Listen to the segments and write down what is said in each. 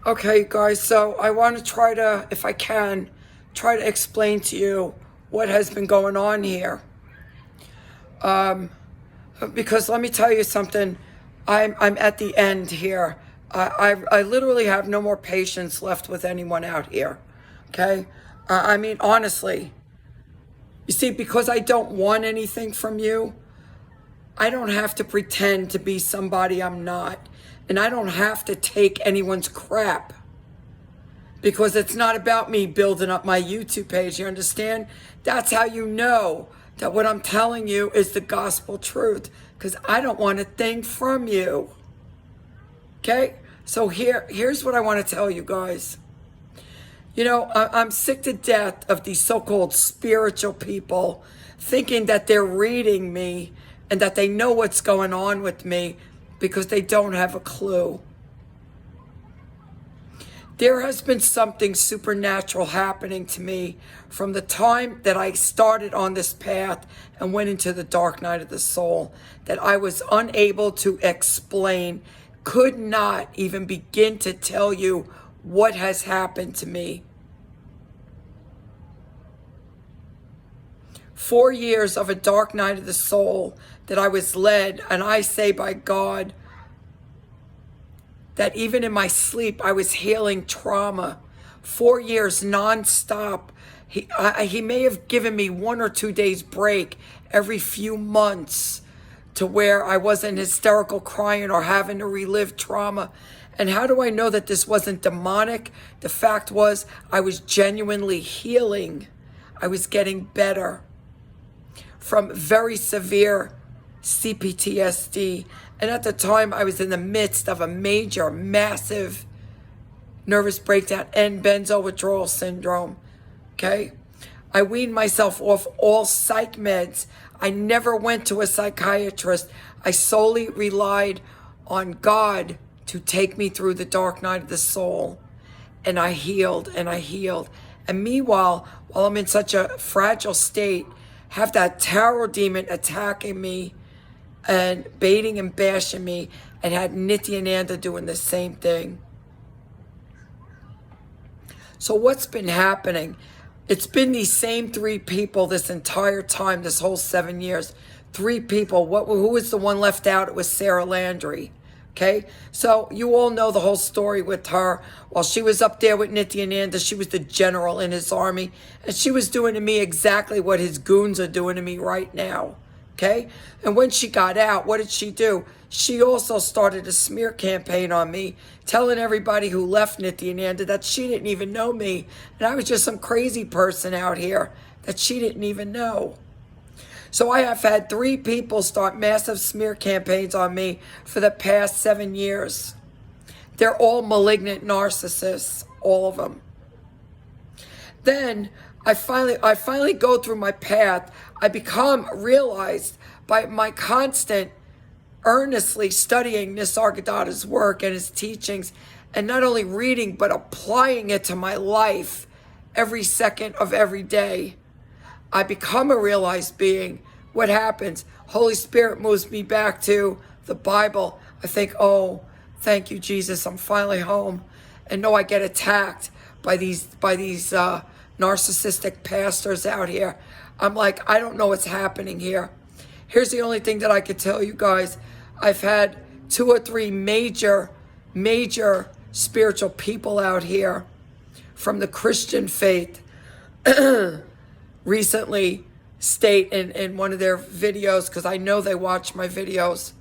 Okay, guys, so I want to try to, if I can, try to explain to you what has been going on here. Because let me tell you something, I'm at the end here. I literally have no more patience left with anyone out here. Okay? I mean, honestly, you see, because I don't want anything from you, I don't have to pretend to be somebody I'm not. And I don't have to take anyone's crap. Because it's not about me building up my YouTube page, you understand? That's how you know that what I'm telling you is the gospel truth. Because I don't want a thing from you. Okay? So here's what I want to tell you guys. You know, I'm sick to death of these so-called spiritual people thinking that they're reading me and that they know what's going on with me because they don't have a clue. There has been something supernatural happening to me from the time that I started on this path and went into the dark night of the soul that I was unable to explain, could not even begin to tell you what has happened to me. 4 years of a dark night of the soul that I was led, and I say by God, that even in my sleep, I was healing trauma. 4 years nonstop. He may have given me 1 or 2 days break every few months to where I wasn't hysterical crying or having to relive trauma. And how do I know that this wasn't demonic? The fact was, I was genuinely healing. I was getting better from very severe CPTSD. And at the time, I was in the midst of a major, massive nervous breakdown and benzo withdrawal syndrome. Okay? I weaned myself off all psych meds. I never went to a psychiatrist. I solely relied on God to take me through the dark night of the soul. And I healed and I healed. And meanwhile, while I'm in such a fragile state, have that tarot demon attacking me and baiting and bashing me, and had Nityananda doing the same thing. So what's been happening? It's been these same 3 people this entire time, this whole 7 years. 3 people. Who was the one left out? It was Sarah Landry. Okay? So you all know the whole story with her. While she was up there with Nityananda, she was the general in his army. And she was doing to me exactly what his goons are doing to me right now. Okay? And when she got out, what did she do? She also started a smear campaign on me, telling everybody who left Nityananda that she didn't even know me. And I was just some crazy person out here that she didn't even know. So I have had 3 people start massive smear campaigns on me for the past 7 years. They're all malignant narcissists, all of them. Then I finally go through my path. I realized by my constant, earnestly studying Nisargadatta's work and his teachings, and not only reading, but applying it to my life every second of every day. I become a realized being. What happens? Holy Spirit moves me back to the Bible. I think, oh, thank you, Jesus, I'm finally home. And no, I get attacked by these narcissistic pastors out here. I'm like, I don't know what's happening here. Here's the only thing that I could tell you guys. I've had 2 or 3 major spiritual people out here from the Christian faith recently state in one of their videos, because I know they watch my videos,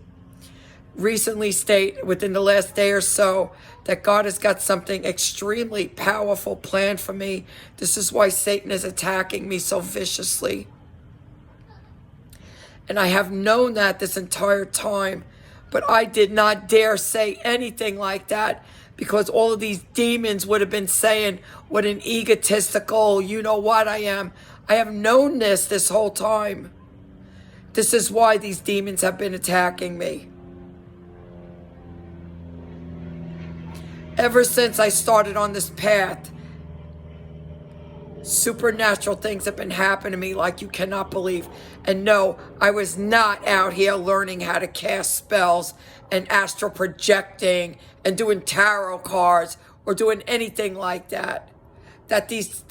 recently state within the last day or so that God has got something extremely powerful planned for me. This is why Satan is attacking me so viciously. And I have known that this entire time, but I did not dare say anything like that, because all of these demons would have been saying what an egotistical, you know what I am. I have known this whole time. This is why these demons have been attacking me. Ever since I started on this path, supernatural things have been happening to me like you cannot believe. And no, I was not out here learning how to cast spells and astral projecting and doing tarot cards or doing anything like that. That these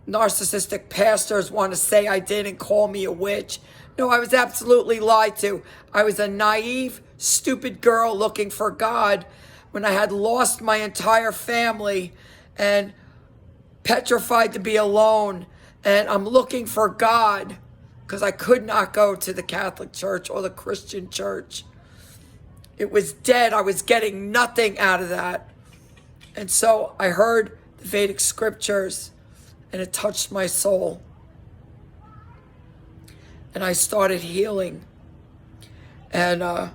narcissistic pastors want to say I did and call me a witch. No, I was absolutely lied to. I was a naive, stupid girl looking for God when I had lost my entire family and petrified to be alone. And I'm looking for God because I could not go to the Catholic Church or the Christian church. It was dead. I was getting nothing out of that. And so I heard the Vedic scriptures and it touched my soul. And I started healing. And I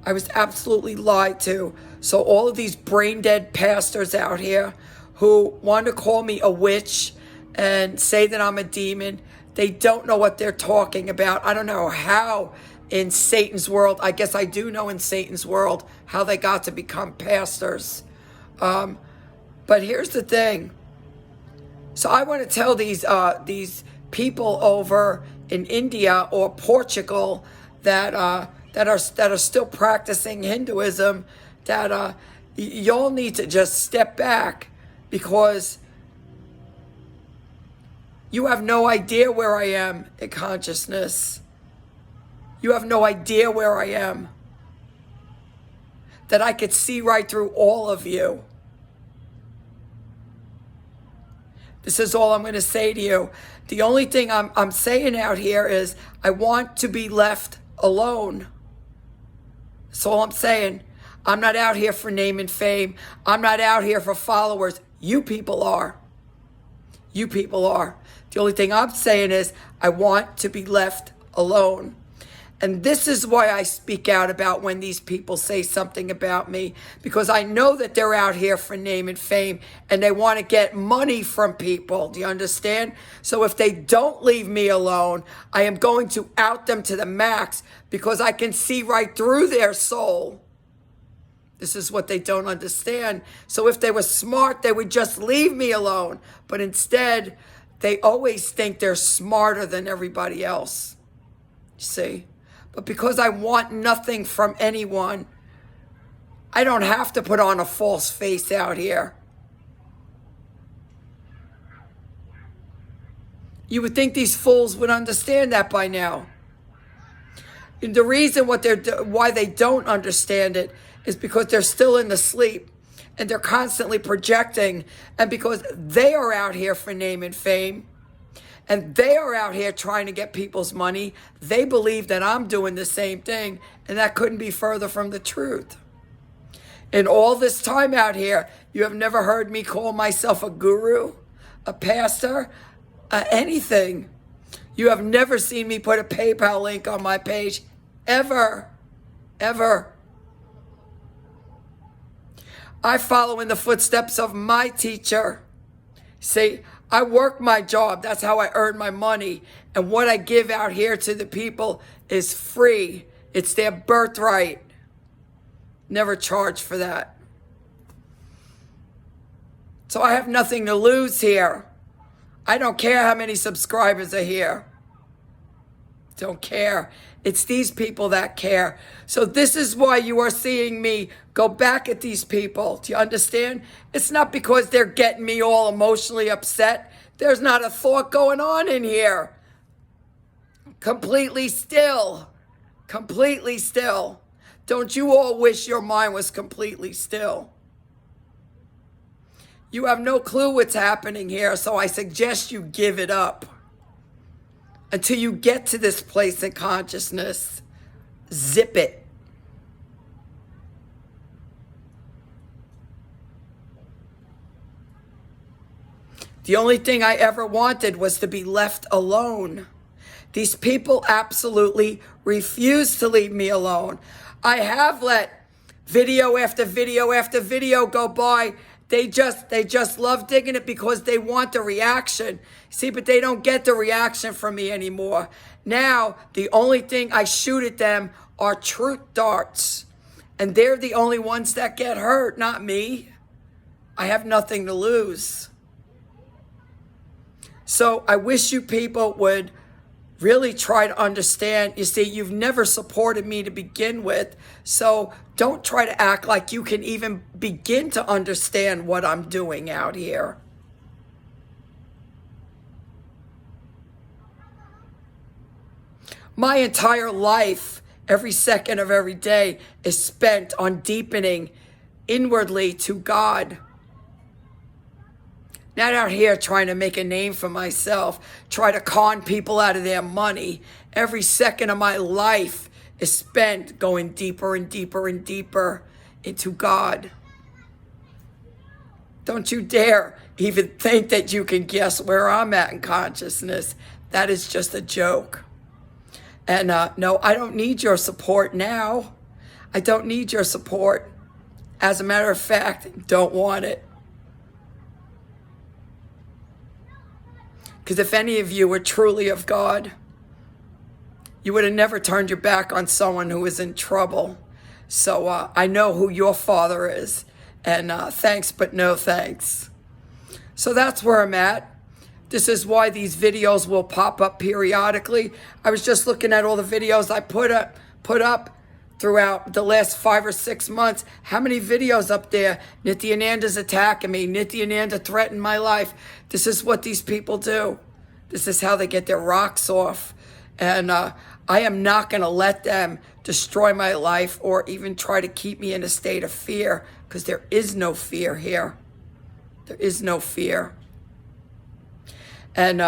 was absolutely lied to. So all of these brain dead pastors out here who want to call me a witch and say that I'm a demon, they don't know what they're talking about. I don't know how in Satan's world, I guess I do know in Satan's world, how they got to become pastors. But here's the thing. So I want to tell these people over in India or Portugal that are still practicing Hinduism that y'all need to just step back, because you have no idea where I am in consciousness. You have no idea where I am. That I could see right through all of you. This is all I'm going to say to you. The only thing I'm saying out here is I want to be left alone. That's all I'm saying. I'm not out here for name and fame. I'm not out here for followers. You people are. You people are. The only thing I'm saying is I want to be left alone. And this is why I speak out about when these people say something about me, because I know that they're out here for name and fame and they want to get money from people. Do you understand? So if they don't leave me alone, I am going to out them to the max, because I can see right through their soul. This is what they don't understand. So if they were smart, they would just leave me alone. But instead, they always think they're smarter than everybody else. You see? But because I want nothing from anyone, I don't have to put on a false face out here. You would think these fools would understand that by now. And the reason why they don't understand it is because they're still in the sleep and they're constantly projecting, and because they are out here for name and fame. And they are out here trying to get people's money. They believe that I'm doing the same thing. And that couldn't be further from the truth. In all this time out here, you have never heard me call myself a guru, a pastor, anything. You have never seen me put a PayPal link on my page. Ever. Ever. I follow in the footsteps of my teacher. See, I work my job. That's how I earn my money. And what I give out here to the people is free. It's their birthright. Never charge for that. So I have nothing to lose here. I don't care how many subscribers are here. Don't care. It's these people that care. So this is why you are seeing me go back at these people. Do you understand? It's not because they're getting me all emotionally upset. There's not a thought going on in here. Completely still. Completely still. Don't you all wish your mind was completely still? You have no clue what's happening here, so I suggest you give it up. Until you get to this place in consciousness, zip it. The only thing I ever wanted was to be left alone. These people absolutely refuse to leave me alone. I have let video after video after video go by. They just love digging it because they want the reaction. See, but they don't get the reaction from me anymore. Now, the only thing I shoot at them are truth darts. And they're the only ones that get hurt, not me. I have nothing to lose. So I wish you people would really try to understand. You see, you've never supported me to begin with, so don't try to act like you can even begin to understand what I'm doing out here. My entire life, every second of every day, is spent on deepening inwardly to God. Not out here trying to make a name for myself, try to con people out of their money. Every second of my life is spent going deeper and deeper and deeper into God. Don't you dare even think that you can guess where I'm at in consciousness. That is just a joke. And no, I don't need your support now. I don't need your support. As a matter of fact, don't want it. Because if any of you were truly of God, you would have never turned your back on someone who is in trouble. So I know who your Father is. And thanks, but no thanks. So that's where I'm at. This is why these videos will pop up periodically. I was just looking at all the videos I put up throughout the last 5 or 6 months. How many videos up there? Nityananda's attacking me. Nityananda threatened my life. This is what these people do. This is how they get their rocks off. And I am not going to let them destroy my life or even try to keep me in a state of fear, because there is no fear here. There is no fear. And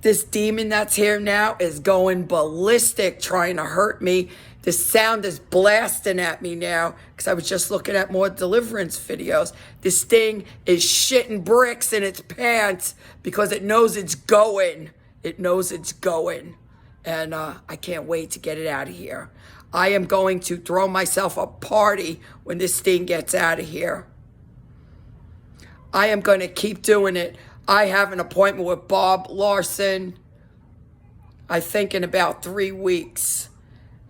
this demon that's here now is going ballistic, trying to hurt me. The sound is blasting at me now because I was just looking at more deliverance videos. This thing is shitting bricks in its pants because it knows it's going. It knows it's going. And I can't wait to get it out of here. I am going to throw myself a party when this thing gets out of here. I am going to keep doing it. I have an appointment with Bob Larson, I think in about 3 weeks.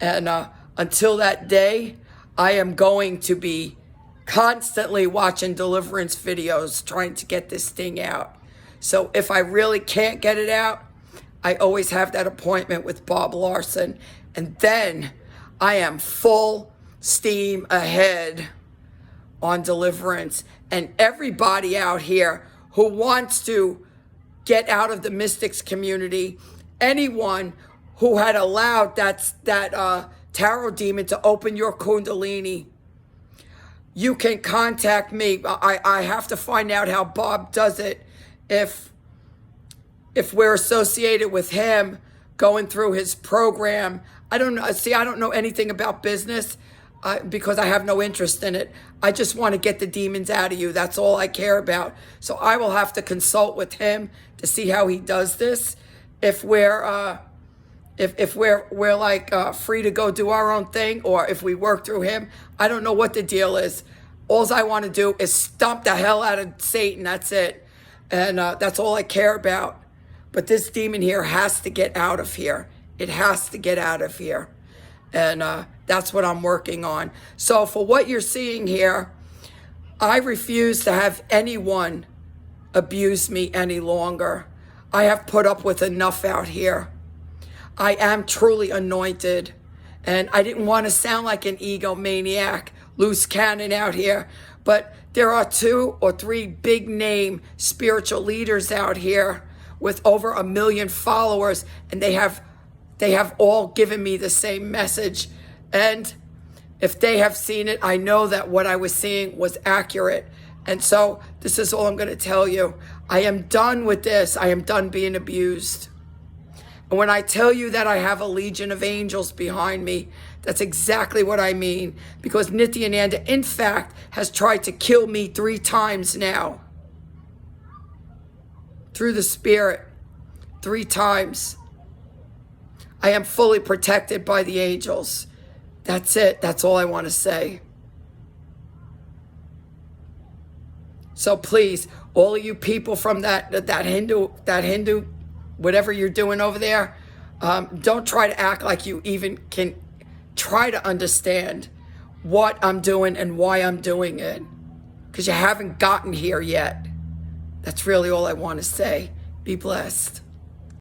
And until that day, I am going to be constantly watching deliverance videos, trying to get this thing out. So if I really can't get it out, I always have that appointment with Bob Larson. And then I am full steam ahead on deliverance. And everybody out here who wants to get out of the mystics community, anyone who had allowed that tarot demon to open your kundalini, you can contact me. I have to find out how Bob does it. If we're associated with him going through his program, I don't know. See, I don't know anything about business because I have no interest in it. I just want to get the demons out of you. That's all I care about. So I will have to consult with him to see how he does this. If we're like free to go do our own thing, or if we work through him, I don't know what the deal is. All I want to do is stomp the hell out of Satan. That's it. And that's all I care about. But this demon here has to get out of here. It has to get out of here. And that's what I'm working on. So for what you're seeing here, I refuse to have anyone abuse me any longer. I have put up with enough out here. I am truly anointed. And I didn't want to sound like an egomaniac, loose cannon out here. But there are 2 or 3 big name spiritual leaders out here with over 1 million followers. And they have all given me the same message. And if they have seen it, I know that what I was seeing was accurate. And so this is all I'm going to tell you. I am done with this. I am done being abused. And when I tell you that I have a legion of angels behind me, that's exactly what I mean. Because Nityananda, in fact, has tried to kill me 3 times now. Through the spirit. 3 times. I am fully protected by the angels. That's it. That's all I want to say. So please, all of you people from that Hindu, whatever you're doing over there, don't try to act like you even can try to understand what I'm doing and why I'm doing it. Because you haven't gotten here yet. That's really all I want to say. Be blessed.